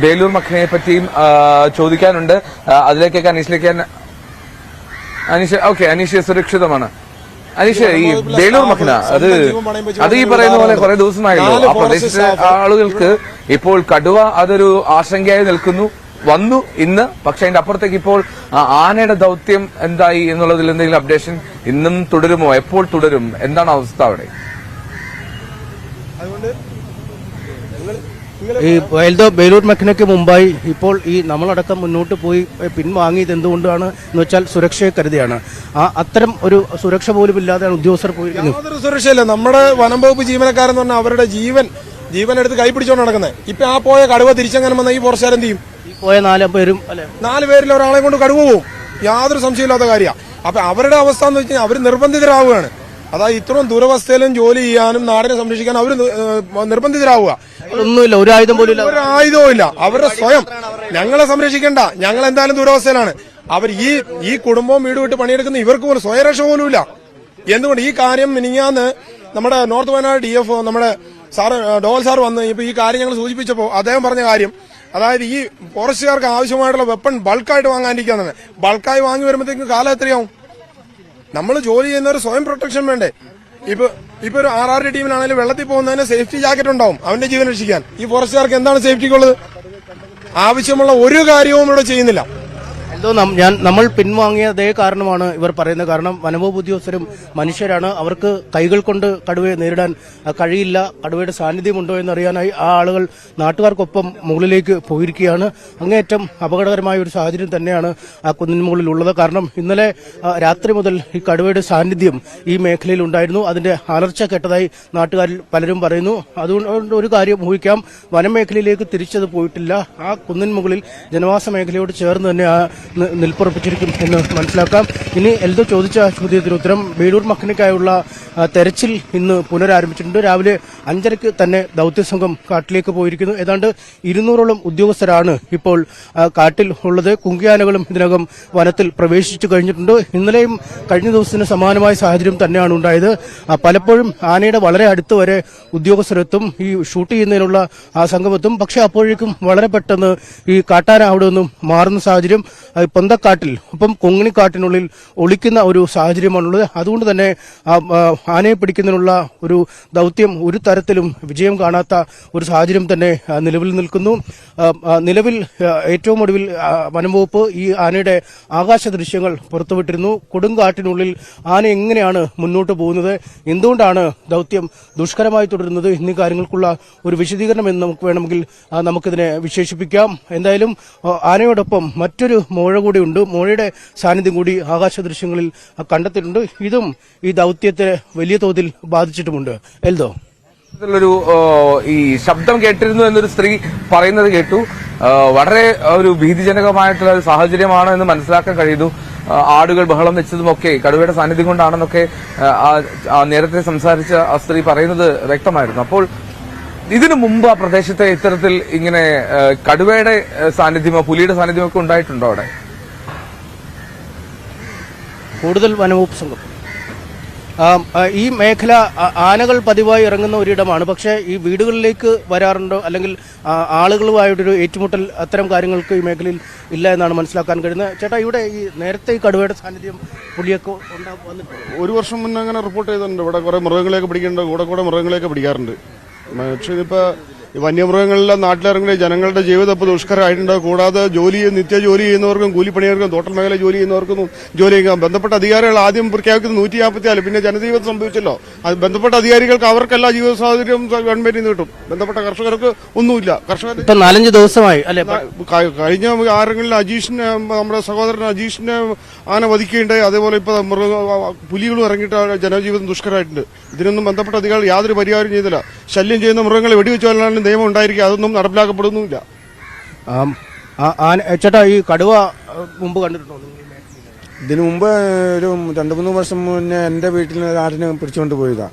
ബേലൂർ മഖനയെ പറ്റിയും ചോദിക്കാനുണ്ട്. അതിലേക്കൊക്കെ അനീഷ് സുരക്ഷിതമാണ്. അനീഷ്, ഈ ബേലൂർ മഖന അത് ഈ പറയുന്ന പോലെ കുറെ ദിവസമായല്ലോ. ആ പ്രദേശത്തെ ആളുകൾക്ക് ഇപ്പോൾ കടുവ അതൊരു ആശങ്കയായി നിൽക്കുന്നു. വന്നു ഇന്ന്, പക്ഷെ അതിന്റെ അപ്പുറത്തേക്ക് ഇപ്പോൾ ആനയുടെ ദൌത്യം എന്തായി എന്നുള്ളതിൽ എന്തെങ്കിലും അപ്ഡേഷൻ ഇന്നും തുടരുമോ? എപ്പോൾ തുടരും? എന്താണ് അവസ്ഥ അവിടെ? ഈ ബേലൂർ മഖനയ്ക്ക് മുമ്പായി ഇപ്പോൾ ഈ നമ്മളടക്കം മുന്നോട്ട് പോയി പിൻവാങ്ങിയത് എന്തുകൊണ്ടാണ് എന്ന് വെച്ചാൽ സുരക്ഷയെ കരുതിയാണ്. അത്തരം ഒരു സുരക്ഷ പോലും ഇല്ലാതെയാണ് ഉദ്യോഗസ്ഥർ പോയിരിക്കുന്നത്. യാതൊരു സുരക്ഷയില്ല. നമ്മുടെ വനം വകുപ്പ് ജീവനക്കാരെന്ന് പറഞ്ഞാൽ അവരുടെ ജീവൻ എടുത്ത് കൈപ്പിടിച്ചോണ്ട് നടക്കുന്നത്. ഇപ്പൊ ആ പോയ കടുവ തിരിച്ചങ്ങനെ വന്ന ഈ ഫോറസ്റ്റുകാർ എന്ത് ചെയ്യും? പോയ 4 പേരും 4 പേരിൽ ഒരാളെ കൊണ്ട് കടുവ പോവും. യാതൊരു സംശയമില്ലാത്ത കാര്യമാണ്. അപ്പൊ അവരുടെ അവസ്ഥ എന്ന് വെച്ചാൽ അവർ നിർബന്ധിതരാവുകയാണ്. അതായത് ഇത്രയും ദുരവസ്ഥയിലും ജോലി ചെയ്യാനും നാടിനെ സംരക്ഷിക്കാനും അവർ നിർബന്ധിതരാവുക. ഒന്നുമില്ല, ഒരു ആയുധം പോലും ഇല്ല, ഒരു ആയുധവും ഇല്ല. അവരുടെ സ്വയം ഞങ്ങളെ സംരക്ഷിക്കണ്ട, ഞങ്ങൾ എന്തായാലും ദുരവസ്ഥയിലാണ്. അവർ ഈ കുടുംബവും വീട് വിട്ട് പണിയെടുക്കുന്ന ഇവർക്ക് പോലും സ്വയരക്ഷ പോലും ഇല്ല. എന്തുകൊണ്ട് ഈ കാര്യം മിനിഞ്ഞാന്ന് നമ്മുടെ നോർത്ത് വയനാട് DFO നമ്മുടെ ഡോവൽ സാർ വന്ന് ഇപ്പൊ ഈ കാര്യം ഞങ്ങൾ സൂചിപ്പിച്ചപ്പോ അദ്ദേഹം പറഞ്ഞ കാര്യം, അതായത് ഈ ഫോറസ്റ്റുകാർക്ക് ആവശ്യമായിട്ടുള്ള വെപ്പൺ ബൾക്കായിട്ട് വാങ്ങാനിരിക്കാന്ന്. ബൾക്കായി വാങ്ങി വരുമ്പോഴത്തേക്കും കാലം എത്രയാവും? നമ്മൾ ജോലി ചെയ്യുന്നവർ സ്വയം പ്രൊട്ടക്ഷൻ വേണ്ടേ? ഇപ്പൊ ഒരു RRD ടീമിനാണെങ്കിലും വെള്ളത്തിൽ പോകുന്നതിന് സേഫ്റ്റി ജാക്കറ്റ് ഉണ്ടാവും അവന്റെ ജീവൻ രക്ഷിക്കാൻ. ഈ ഫോറസ്റ്റുകാർക്ക് എന്താണ് സേഫ്റ്റിക്കുള്ളത്? ആവശ്യമുള്ള ഒരു കാര്യവും ഇവിടെ ചെയ്യുന്നില്ല. എന്തോ നമ്മൾ പിൻവാങ്ങിയ അതേ കാരണമാണ് ഇവർ പറയുന്നത്. കാരണം വനംവകുപ്പ് ഉദ്യോഗസ്ഥരും മനുഷ്യരാണ്. അവർക്ക് കൈകൾ കൊണ്ട് കടുവയെ നേരിടാൻ കഴിയില്ല. കടുവയുടെ സാന്നിധ്യമുണ്ടോ എന്നറിയാനായി ആ ആളുകൾ നാട്ടുകാർക്കൊപ്പം മുകളിലേക്ക് പോയിരിക്കുകയാണ്. അങ്ങേയറ്റം അപകടകരമായ ഒരു സാഹചര്യം തന്നെയാണ് ആ കുന്നിന് മുകളിൽ ഉള്ളത്. കാരണം ഇന്നലെ രാത്രി മുതൽ ഈ കടുവയുടെ സാന്നിധ്യം ഈ മേഖലയിൽ ഉണ്ടായിരുന്നു. അതിന്റെ അലർച്ച കേട്ടതായി നാട്ടുകാരിൽ പലരും പറയുന്നു. അതുകൊണ്ട് ഒരു കാര്യം ഊഹിക്കാം, വനമേഖലയിലേക്ക് തിരിച്ചത് പോയിട്ടില്ല. ആ കുന്നിന് മുകളിൽ ജനവാസ മേഖലയോട് ചേർന്ന് തന്നെ നിൽപ്പുറപ്പിച്ചിരിക്കും എന്ന് മനസ്സിലാക്കാം. ഇനി എൽദോ ചോദിച്ച ചോദ്യത്തിന് ഉത്തരം, ബേലൂർ മഖനയ്ക്കായുള്ള തെരച്ചിൽ ഇന്ന് പുനരാരംഭിച്ചിട്ടുണ്ട്. രാവിലെ 5:30 തന്നെ ദൌത്യസംഘം കാട്ടിലേക്ക് പോയിരിക്കുന്നു. ഏതാണ്ട് 200ഓളം ഉദ്യോഗസ്ഥരാണ് ഇപ്പോൾ കാട്ടിൽ ഉള്ളത്. കുങ്കിയാനകളും ഇതിനകം വനത്തിൽ പ്രവേശിച്ചു കഴിഞ്ഞിട്ടുണ്ട്. ഇന്നലെയും കഴിഞ്ഞ ദിവസത്തിന് സമാനമായ സാഹചര്യം തന്നെയാണ് ഉണ്ടായത്. പലപ്പോഴും ആനയുടെ വളരെ അടുത്ത് വരെ ഉദ്യോഗസ്ഥരെത്തും, ഈ ഷൂട്ട് ചെയ്യുന്നതിനുള്ള സംഘമെത്തും. പക്ഷെ അപ്പോഴേക്കും വളരെ പെട്ടെന്ന് ഈ കാട്ടാന അവിടെ നിന്നും മാറുന്ന സാഹചര്യം പൊന്തക്കാട്ടിൽ ഒപ്പം കൊങ്ങിണിക്കാട്ടിനുള്ളിൽ ഒളിക്കുന്ന ഒരു സാഹചര്യമാണുള്ളത്. അതുകൊണ്ട് തന്നെ ആനയെ പിടിക്കുന്നതിനുള്ള ഒരു ദൌത്യം ഒരു തരത്തിലും വിജയം കാണാത്ത ഒരു സാഹചര്യം തന്നെ നിലവിൽ നിൽക്കുന്നു. നിലവിൽ ഏറ്റവും ഒടുവിൽ വനംവകുപ്പ് ഈ ആനയുടെ ആകാശ ദൃശ്യങ്ങൾ പുറത്തുവിട്ടിരുന്നു. കൊടുങ്കാട്ടിനുള്ളിൽ ആന എങ്ങനെയാണ് മുന്നോട്ട് പോകുന്നത്, എന്തുകൊണ്ടാണ് ദൌത്യം ദുഷ്കരമായി തുടരുന്നത് എന്നീ കാര്യങ്ങൾക്കുള്ള ഒരു വിശദീകരണം എന്ന് നമുക്ക് വേണമെങ്കിൽ നമുക്കിതിനെ വിശേഷിപ്പിക്കാം. എന്തായാലും ആനയോടൊപ്പം മറ്റൊരു മോഴ കൂടി ഉണ്ട്. മോഴയുടെ സാന്നിധ്യം കൂടി ആകാശ ദൃശ്യങ്ങളിൽ കണ്ടെത്തിയിട്ടുണ്ട്. ഇതും ഈ ദൌത്യത്തെ വലിയ തോതിൽ ബാധിച്ചിട്ടുമുണ്ട്. എൽദോ, ഈ ശബ്ദം കേട്ടിരുന്നു എന്നൊരു സ്ത്രീ പറയുന്നത് കേട്ടു. വളരെ ഒരു ഭീതിജനകമായിട്ടുള്ള ഒരു സാഹചര്യമാണ് എന്ന് മനസ്സിലാക്കാൻ കഴിയുന്നു. ആടുകൾ ബഹളം വെച്ചതുമൊക്കെ കടുവയുടെ സാന്നിധ്യം കൊണ്ടാണെന്നൊക്കെ നേരത്തെ സംസാരിച്ച ആ സ്ത്രീ പറയുന്നത് വ്യക്തമായിരുന്നു. അപ്പോൾ ഇതിനു മുമ്പ് ആ പ്രദേശത്തെ ഇത്തരത്തിൽ ഇങ്ങനെ കടുവയുടെ സാന്നിധ്യമോ പുലിയുടെ സാന്നിധ്യമോ ഒക്കെ ഉണ്ടായിട്ടുണ്ടോ അവിടെ? കൂടുതൽ വനംവകുപ്പ് സംഘം ഈ മേഖല ആനകൾ പതിവായി ഇറങ്ങുന്ന ഒരിടമാണ്. പക്ഷേ ഈ വീടുകളിലേക്ക് വരാറുണ്ടോ അല്ലെങ്കിൽ ആളുകളുമായിട്ടൊരു ഏറ്റുമുട്ടൽ അത്തരം കാര്യങ്ങൾക്ക് ഈ മേഖലയിൽ ഇല്ല എന്നാണ് മനസ്സിലാക്കാൻ കഴിയുന്നത്. ചേട്ടാ, ഇവിടെ ഈ നേരത്തെ ഈ കടുവയുടെ സാന്നിധ്യം പുലിയൊക്കെ വന്നിട്ടുണ്ട്? 1 വർഷം മുന്നേ അങ്ങനെ റിപ്പോർട്ട് ചെയ്തിട്ടുണ്ട്. ഇവിടെ കുറെ മൃഗങ്ങളെയൊക്കെ പിടിക്കുന്നുണ്ട്, കൂടെ മൃഗങ്ങളെയൊക്കെ പിടിക്കാറുണ്ട്. പക്ഷേ ഇതിപ്പോൾ വന്യമൃഗങ്ങളെല്ലാം നാട്ടിലിറങ്ങി ജനങ്ങളുടെ ജീവിതം ഇപ്പോൾ ദുഷ്കരമായിട്ടുണ്ട്. കൂടാതെ നിത്യ ജോലി ചെയ്യുന്നവർക്കും കൂലിപ്പണിയർക്കും തോട്ടൽ മേഖല ജോലി ചെയ്യുന്നവർക്കും ജോലി ചെയ്യാൻ ബന്ധപ്പെട്ട അധികാരികൾ ആദ്യം പ്രഖ്യാപിക്കുന്നത് 154, പിന്നെ ജനജീവിതം സംഭവിച്ചല്ലോ. അത് ബന്ധപ്പെട്ട അധികാരികൾക്ക് അവർക്കെല്ലാ ജീവിത സാഹചര്യം ഗവൺമെന്റിൽ നിന്ന് കിട്ടും. ബന്ധപ്പെട്ട കർഷകർക്ക് ഒന്നുമില്ല. കർഷകർ 4-5 ദിവസമായി അല്ലെ കഴിഞ്ഞ ആരെങ്കിലും അജീഷിനെ, നമ്മുടെ സഹോദരൻ അജീഷിനെ ആന വധിക്കുകയുണ്ടായി. അതേപോലെ ഇപ്പൊ പുലികളും ഇറങ്ങിയിട്ട് ജനജീവിതം ദുഷ്കരമായിട്ടുണ്ട്. ഇതിനൊന്നും ബന്ധപ്പെട്ട അധികാരികൾ യാതൊരു പരിഹാരം ചെയ്തില്ല. ശല്യം ചെയ്യുന്ന മൃഗങ്ങളെ വെടിവെച്ച് കൊല്ലാനുള്ള നിയമം ഉണ്ടായിരിക്കും, അതൊന്നും നടപ്പിലാക്കപ്പെടുന്നുമില്ല. ചേട്ടാ, ഈ കടുവ മുമ്പ് കണ്ടിട്ടുണ്ടോ? ഇതിനു മുമ്പ് ഒരു 2-3 വർഷം മുന്നേ എൻ്റെ വീട്ടിൽ ആടിനെ പിടിച്ചുകൊണ്ട് പോയതാ.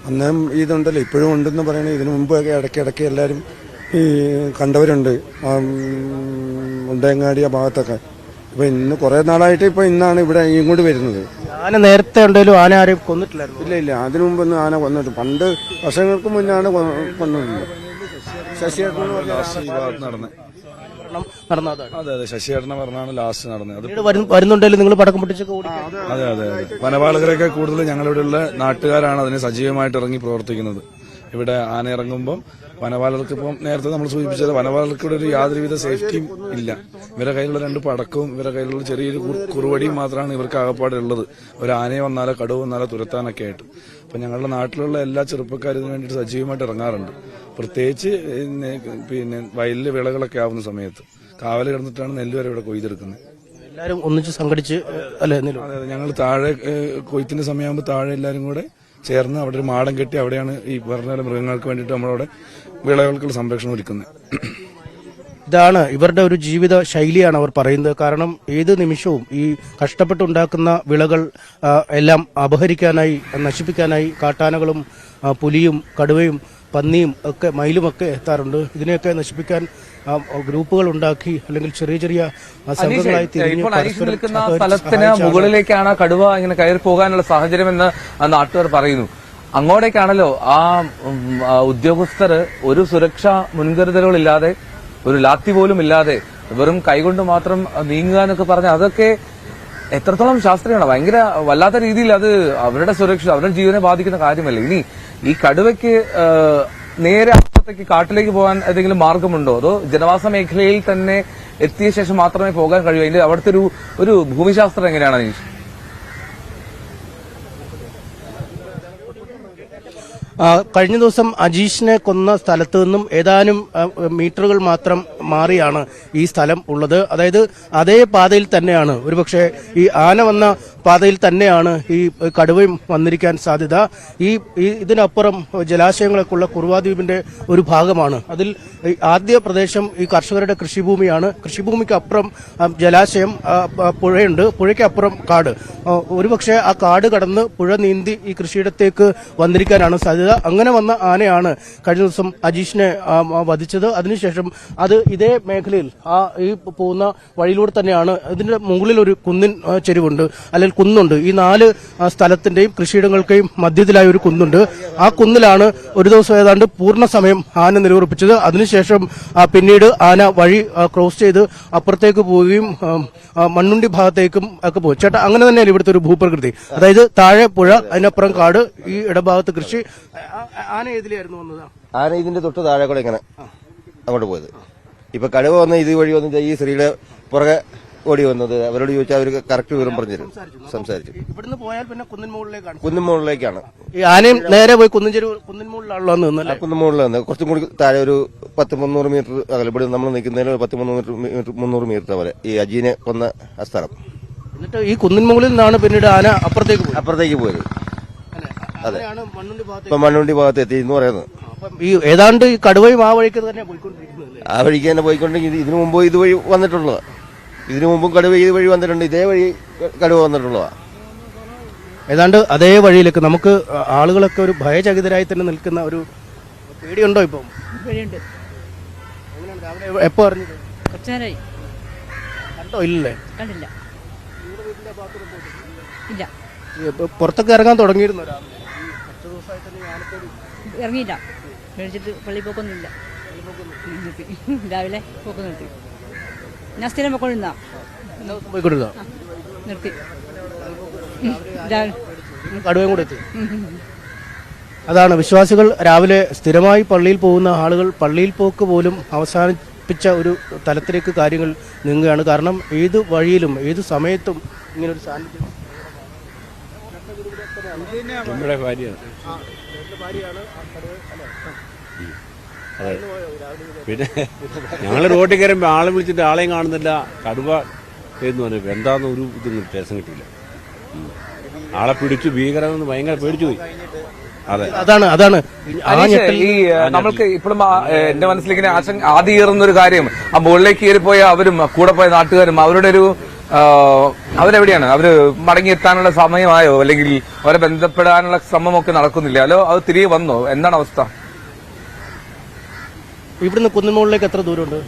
അന്നേരം ഇതുണ്ടല്ലോ, ഇപ്പോഴും ഉണ്ടെന്ന് പറയണേ. ഇതിനു മുമ്പ് ഇടയ്ക്കിടയ്ക്ക് എല്ലാവരും ഈ കണ്ടവരുണ്ട് ഉണ്ടയങ്ങാടി ആ ഭാഗത്തൊക്കെ. ഇപ്പൊ ഇന്ന് കുറെ നാളായിട്ട് ഇപ്പൊ ഇന്നാണ് ഇവിടെ ഇങ്ങോട്ട് വരുന്നത്. ആന നേരത്തെ ഉണ്ടെങ്കിലും ആന ആരെയും കൊന്നിട്ടില്ലായിരുന്നു? ഇല്ല, അതിനു മുമ്പൊന്നും ആന കൊന്നിട്ട് പണ്ട് വർഷങ്ങൾക്ക് മുന്നാണ് കൊന്നിട്ടുള്ളത്. ശശിയേട്ടൻ എന്ന് പറഞ്ഞ ഈ ഭാഗത്ത് നടന്നത്. നടന്ന അതാണ്. അതെ അതെ, ശശിയേട്ടനെ പറഞ്ഞാണ് ലാസ്റ്റ് നടന്നത്. അത് പിന്നീട് വരുന്നുണ്ടെങ്കിലും നിങ്ങൾ പടക്കം പൊട്ടിച്ചൊക്കെ ഓടിക്കും. അതെ അതെ അതെ, വനപാലകരൊക്കെ കൂടുതൽ ഞങ്ങളിവിടെയുള്ള നാട്ടുകാരാണ് അതിന് സജീവമായിട്ട് ഇറങ്ങി പ്രവർത്തിക്കുന്നത്. ഇവിടെ ആന ഇറങ്ങുമ്പോൾ വനപാലകർക്ക് ഇപ്പം നേരത്തെ നമ്മൾ സൂചിപ്പിച്ചത് വനപാലകർക്ക് ഇവിടെ ഒരു യാതൊരുവിധ സേഫ്റ്റിയും ഇല്ല. ഇവരുടെ കയ്യിലുള്ള 2 പടക്കവും ഇവരുടെ കയ്യിലുള്ള ചെറിയൊരു കുറുവടിയും മാത്രമാണ് ഇവർക്ക് ആകപ്പാടുള്ളത്. ഒരു ആനയെ വന്നാലോ കടുവ വന്നാലോ തുരത്താനൊക്കെ ആയിട്ട്. അപ്പം ഞങ്ങളുടെ നാട്ടിലുള്ള എല്ലാ ചെറുപ്പക്കാരും ഇതിനു വേണ്ടിയിട്ട് സജീവമായിട്ട് ഇറങ്ങാറുണ്ട്. പ്രത്യേകിച്ച് പിന്നെ വയലിലെ വിളകളൊക്കെ ആവുന്ന സമയത്ത് കാവൽ കിടന്നിട്ടാണ് നെല്ല് വരെ ഇവിടെ കൊയ്തെടുക്കുന്നത്. എല്ലാവരും ഒന്നിച്ച് സംഘടിച്ച് അല്ലെ? അതെ, ഞങ്ങൾ താഴെ കൊയ്ത്തിന്റെ സമയമാകുമ്പോൾ താഴെ എല്ലാവരും കൂടെ ചേർന്ന് അവിടെ ഒരു മാടം കെട്ടി അവിടെയാണ് ഈ പറഞ്ഞ മൃഗങ്ങൾക്ക് വേണ്ടിയിട്ട് നമ്മളവിടെ വിളകൾക്കുള്ള സംരക്ഷണം ഒരുക്കുന്നത്. ഇതാണ് ഇവരുടെ ഒരു ജീവിത ശൈലിയാണ് അവർ പറയുന്നത്. കാരണം ഏത് നിമിഷവും ഈ കഷ്ടപ്പെട്ടുണ്ടാക്കുന്ന വിളകൾ എല്ലാം അപഹരിക്കാനായി നശിപ്പിക്കാനായി കാട്ടാനകളും പുലിയും കടുവയും പന്നിയും ഒക്കെ മയിലുമൊക്കെ എത്താറുണ്ട്. ഇതിനെയൊക്കെ നശിപ്പിക്കാൻ ഗ്രൂപ്പുകൾ ഉണ്ടാക്കി അല്ലെങ്കിൽ ചെറിയ ചെറിയ സംഘങ്ങളായി ഇപ്പോൾ അനീഷ് നിൽക്കുന്ന സ്ഥലത്തിന് മുകളിലേക്കാണ് കടുവ ഇങ്ങനെ കയറി പോകാനുള്ള സാഹചര്യമെന്ന് നാട്ടുകാർ പറയുന്നു. അങ്ങോട്ടേക്കാണല്ലോ ആ ഉദ്യോഗസ്ഥർ ഒരു സുരക്ഷാ മുൻകരുതലുകളില്ലാതെ ഒരു ലാത്തി പോലും ഇല്ലാതെ വെറും കൈകൊണ്ട് മാത്രം നീങ്ങുക എന്നൊക്കെ പറഞ്ഞാൽ അതൊക്കെ എത്രത്തോളം ശാസ്ത്രീയമാണ്. ഭയങ്കര വല്ലാത്ത രീതിയിൽ അത് അവരുടെ സുരക്ഷ അവരുടെ ജീവനെ ബാധിക്കുന്ന കാര്യമല്ല. ഇനി ഈ കടുവയ്ക്ക് നേരെ അപ്പുറത്തേക്ക് കാട്ടിലേക്ക് പോകാൻ ഏതെങ്കിലും മാർഗമുണ്ടോ, അതോ ജനവാസ മേഖലയിൽ തന്നെ എത്തിയ ശേഷം മാത്രമേ പോകാൻ കഴിയൂ? അതിന്റെ അവിടുത്തെ ഒരു ഭൂമിശാസ്ത്രം എങ്ങനെയാണ് അനീഷ്? കഴിഞ്ഞ ദിവസം അജീഷിനെ കൊന്ന സ്ഥലത്ത് നിന്നും ഏതാനും മീറ്ററുകൾ മാത്രം മാറിയാണ് ഈ സ്ഥലം ഉള്ളത്. അതായത് അതേ പാതയിൽ തന്നെയാണ്, ഒരുപക്ഷെ ഈ ആന വന്ന പാതയിൽ തന്നെയാണ് ഈ കടുവയും വന്നിരിക്കാൻ സാധ്യത. ഇതിനപ്പുറം ജലാശയങ്ങളൊക്കെ ഉള്ള കുറുവാദ്വീപിന്റെ ഒരു ഭാഗമാണ്. അതിൽ ആദ്യ പ്രദേശം ഈ കർഷകരുടെ കൃഷിഭൂമിയാണ്. കൃഷിഭൂമിക്ക് അപ്പുറം ജലാശയം, പുഴയുണ്ട്, പുഴയ്ക്ക് അപ്പുറം കാട്. ഒരുപക്ഷെ ആ കാട് കടന്ന് പുഴ നീന്തി ഈ കൃഷിയിടത്തേക്ക് വന്നിരിക്കാനാണ് സാധ്യത. അങ്ങനെ വന്ന ആനയാണ് കഴിഞ്ഞ ദിവസം അജീഷിനെ വധിച്ചത്. അതിനുശേഷം അത് ഇതേ മേഖലയിൽ ഈ പോകുന്ന വഴിയിലൂടെ തന്നെയാണ്. ഇതിന്റെ മുകളിൽ ഒരു കുന്നിൻ ചെരുവുണ്ട്, അല്ലെങ്കിൽ കുന്നുണ്ട്. ഈ 4 സ്ഥലത്തിന്റെയും കൃഷിയിടങ്ങൾക്കെയും മധ്യത്തിലായ ഒരു കുന്നുണ്ട്. ആ കുന്നിലാണ് ഒരു ദിവസം ഏതാണ്ട് പൂർണ്ണ സമയം ആന നിലയുറപ്പിച്ചത്. അതിനുശേഷം പിന്നീട് ആന വഴി ക്രോസ് ചെയ്ത് അപ്പുറത്തേക്ക് പോവുകയും മണ്ണുണ്ടി ഭാഗത്തേക്കും ഒക്കെ പോയി. ചേട്ടാ, അങ്ങനെ തന്നെയാണ് ഇവിടുത്തെ ഒരു ഭൂപ്രകൃതി. അതായത് താഴെ പുഴ, അതിനപ്പുറം കാട്, ഈ ഇടഭാഗത്ത് കൃഷി. ആന ഏതിലായിരുന്നു വന്നത്? ആന ഇതിന്റെ തൊട്ട് താഴെ കൂടെ ഇങ്ങനെ അങ്ങോട്ട് പോയത്. ഇപ്പൊ കടുവ വന്ന് ഇത് വഴി വന്ന് ഈ സ്ത്രീയുടെ പുറകെ ഓടി വന്നത്. അവരോട് ചോദിച്ചാൽ അവർക്ക് കറക്റ്റ് വിവരം പറഞ്ഞുതരും. സംസാരിച്ചു. ഇവിടുന്ന് പോയാൽ പിന്നെ കുന്നിൻ മുകളിലേക്കാണ്. കുന്നിൻ മുകളിലേക്കാണ്. ഈ ആനയും നേരെ പോയി കുന്നിൻ മുകളിലാണല്ലോ നിന്നല്ലേ? കുന്നിൻ മുകളിൽ നിന്ന് കുറച്ചും കൂടി താഴെ ഒരു 10-300 മീറ്റർ അകലെ. ഇവിടെ നമ്മൾ നിൽക്കുന്നതിന് 10-300 മീറ്റർ വരെ ഈ അജീനെ കൊന്ന ആ സ്ഥലം. എന്നിട്ട് ഈ കുന്നിൻ മുകളിൽ നിന്നാണ് പിന്നീട് ആന അപ്പുറത്തേക്ക് പോയത്. അതെ, ഇപ്പൊ മണ്ണുണ്ടി ഭാഗത്ത് എത്തി എന്ന് പറയുന്നത്. ഈ ഏതാണ്ട് ഈ കടുവയും ആ വഴിക്ക് തന്നെ പോയിക്കൊണ്ടിരിക്കുന്നത്. ആ വഴിക്ക് തന്നെ പോയിക്കൊണ്ടെങ്കിൽ ഇതിനു മുമ്പ് ഇതുവഴി വന്നിട്ടുള്ളതാ. ഇതിനു മുമ്പും കടുവ ഈ വഴി വന്നിട്ടുണ്ട്. ഇതേ വഴി കടുവ വന്നിട്ടുള്ളതാ. ഏതാണ്ട് അതേ വഴിയിലേക്ക് നമുക്ക് ആളുകളൊക്കെ ഒരു ഭയചകിതരായി തന്നെ നിൽക്കുന്ന ഒരു പേടിയുണ്ടോ? ഇപ്പം പേടിയുണ്ട്. എപ്പോ അറിഞ്ഞത്? കുറച്ചുനേരമായി. കണ്ടോ? ഇല്ലല്ലേ? കണ്ടില്ല. ഇല്ല. പുറത്തൊക്കെ ഇറങ്ങാൻ തുടങ്ങിയിരുന്നു. ഇറങ്ങിയില്ല. മേടിച്ചിട്ട് പള്ളി പോക്കൊന്നുമില്ല. നിർത്തി. രാവിലെ പോക്ക് നിർത്തി. ഞാൻ സ്ഥിരം പോയിക്കൊണ്ടിരുന്ന നിർത്തി. കടുവയും കൂടെ എത്തി. അതാണ് വിശ്വാസികൾ രാവിലെ സ്ഥിരമായി പള്ളിയിൽ പോകുന്ന ആളുകൾ പള്ളിയിൽ പോക്ക് പോലും അവസാനിപ്പിച്ച ഒരു തലത്തിലേക്ക് കാര്യങ്ങൾ നീങ്ങുകയാണ്. കാരണം ഏത് വഴിയിലും ഏത് സമയത്തും ഇങ്ങനൊരു സാന്നിധ്യം. നമ്മുടെ ഭാര്യയാണ്. അതെ. പിന്നെ ഞങ്ങൾ റോഡിൽ കയറുമ്പോൾ ആളെ വിളിച്ചിട്ട് ആളെയും കാണുന്നില്ല. കടുവ എന്ന് പറഞ്ഞപ്പോൾ എന്താന്ന് ഒരു ഇതൊന്നും വ്യത്യാസം കിട്ടിയില്ല. ആളെ പിടിച്ചു, ഭീകരമെന്ന് ഭയങ്കര പേടിച്ചു പോയി. അതെ, അതാണ് ഈ നമ്മൾക്ക് ഇപ്പോഴും എന്റെ മനസ്സിലേക്ക് ആദ്യം ഒരു കാര്യം, ആ മുകളിലേക്ക് കയറിപ്പോയ അവരും കൂടെ പോയ നാട്ടുകാരും അവരുടെ ഒരു അവരെവിടെയാണ്? അവര് മടങ്ങിയെത്താനുള്ള സമയമായോ? അല്ലെങ്കിൽ അവരെ ബന്ധപ്പെടാനുള്ള ശ്രമമൊക്കെ നടക്കുന്നില്ല? അല്ലോ അത് തിരികെ വന്നോ? എന്താണ് അവസ്ഥ? ഇവിടുന്ന് കുന്നിൻ മുകളിലേക്ക് എത്ര ദൂരമുണ്ട്?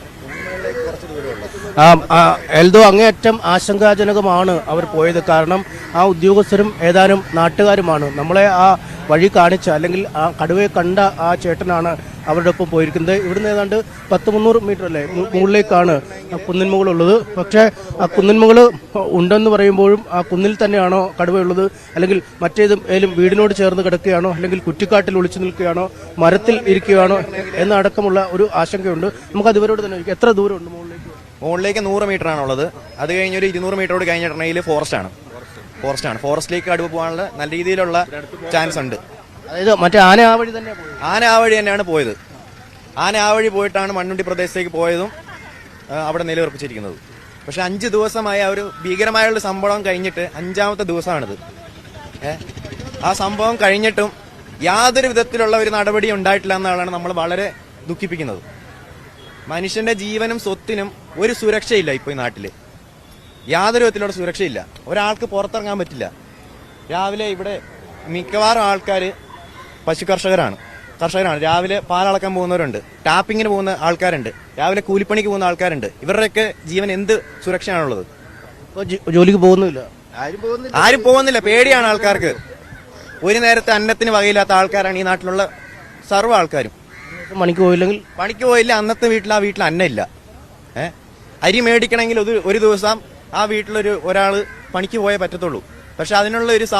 എൽദോ അങ്ങേയറ്റം ആശങ്കാജനകമാണ് അവർ പോയത്. കാരണം ആ ഉദ്യോഗസ്ഥരും ഏതാനും നാട്ടുകാരുമാണ്. നമ്മളെ ആ വഴി കാണിച്ച അല്ലെങ്കിൽ ആ കടുവയെ കണ്ട ആ ചേട്ടനാണ് അവരുടെ ഒപ്പം പോയിരിക്കുന്നത്. ഇവിടുന്ന് ഏതാണ്ട് 100-300 മീറ്റർ അല്ലേ മുകളിലേക്കാണ് കുന്നിൻമുകളുള്ളത്. പക്ഷേ ആ കുന്നിൻമുകൾ ഉണ്ടെന്ന് പറയുമ്പോഴും ആ കുന്നിൽ തന്നെയാണോ കടുവയുള്ളത്, അല്ലെങ്കിൽ മറ്റേതും വീടിനോട് ചേർന്ന് കിടക്കുകയാണോ, അല്ലെങ്കിൽ കുറ്റിക്കാട്ടിൽ ഒളിച്ചു നിൽക്കുകയാണോ, മരത്തിൽ ഇരിക്കുകയാണോ എന്നടക്കമുള്ള ഒരു ആശങ്കയുണ്ട്. നമുക്ക് അതുവരോട് തന്നെ എത്ര ദൂരമുണ്ട് മുകളിലേക്ക് 100 മീറ്റർ ആണുള്ളത്. അത് കഴിഞ്ഞൊരു 200 മീറ്ററോട് കഴിഞ്ഞിട്ടുണ്ടെങ്കിൽ ഫോറസ്റ്റിലേക്ക് കടുവ പോകാനുള്ള നല്ല രീതിയിലുള്ള ചാൻസ് ഉണ്ട്. അതായത് മറ്റേ ആന ആ വഴി തന്നെ ആന ആ വഴി തന്നെയാണ് പോയത്. ആന ആ വഴി പോയിട്ടാണ് മണ്ണുണ്ടി പ്രദേശത്തേക്ക് പോയതും അവിടെ നിലയുറപ്പിച്ചിരിക്കുന്നത്. പക്ഷെ 5 ദിവസമായി ആ ഒരു ഭീകരമായുള്ള സംഭവം കഴിഞ്ഞിട്ട് 5ാമത്തെ ദിവസമാണിത്. ആ സംഭവം കഴിഞ്ഞിട്ടും യാതൊരു വിധത്തിലുള്ള ഒരു നടപടി ഉണ്ടായിട്ടില്ല എന്നാണ് നമ്മൾ വളരെ ദുഃഖിപ്പിക്കുന്നത്. മനുഷ്യന്റെ ജീവനും സ്വത്തിനും ഒരു സുരക്ഷയില്ല ഇപ്പോൾ ഈ നാട്ടില്. യാതൊരു വിധത്തിലുള്ള സുരക്ഷയില്ല. ഒരാൾക്ക് പുറത്തിറങ്ങാൻ പറ്റില്ല. രാവിലെ ഇവിടെ മിക്കവാറും ആൾക്കാർ പശു കർഷകരാണ്. രാവിലെ പാലളക്കാൻ പോകുന്നവരുണ്ട്, ടാപ്പിങ്ങിന് പോകുന്ന ആൾക്കാരുണ്ട്, രാവിലെ കൂലിപ്പണിക്ക് പോകുന്ന ആൾക്കാരുണ്ട്. ഇവരുടെയൊക്കെ ജീവൻ എന്ത് സുരക്ഷയാണുള്ളത്? ജോലിക്ക് പോകുന്നില്ല, ആരും പോകുന്നില്ല. പേടിയാണ് ആൾക്കാർക്ക്. ഒരു നേരത്തെ അന്നത്തിന് വകയില്ലാത്ത ആൾക്കാരാണ് ഈ നാട്ടിലുള്ള സർവ്വ ആൾക്കാരും. പണിക്ക് പോയില്ല അന്നത്തെ വീട്ടിൽ അന്നമില്ല. അരി മേടിക്കണമെങ്കിൽ ഒരു ദിവസം ആ വീട്ടിലൊരാൾ പണിക്ക് പോയേ പറ്റത്തുള്ളൂ. പക്ഷെ അതിനുള്ള ഒരു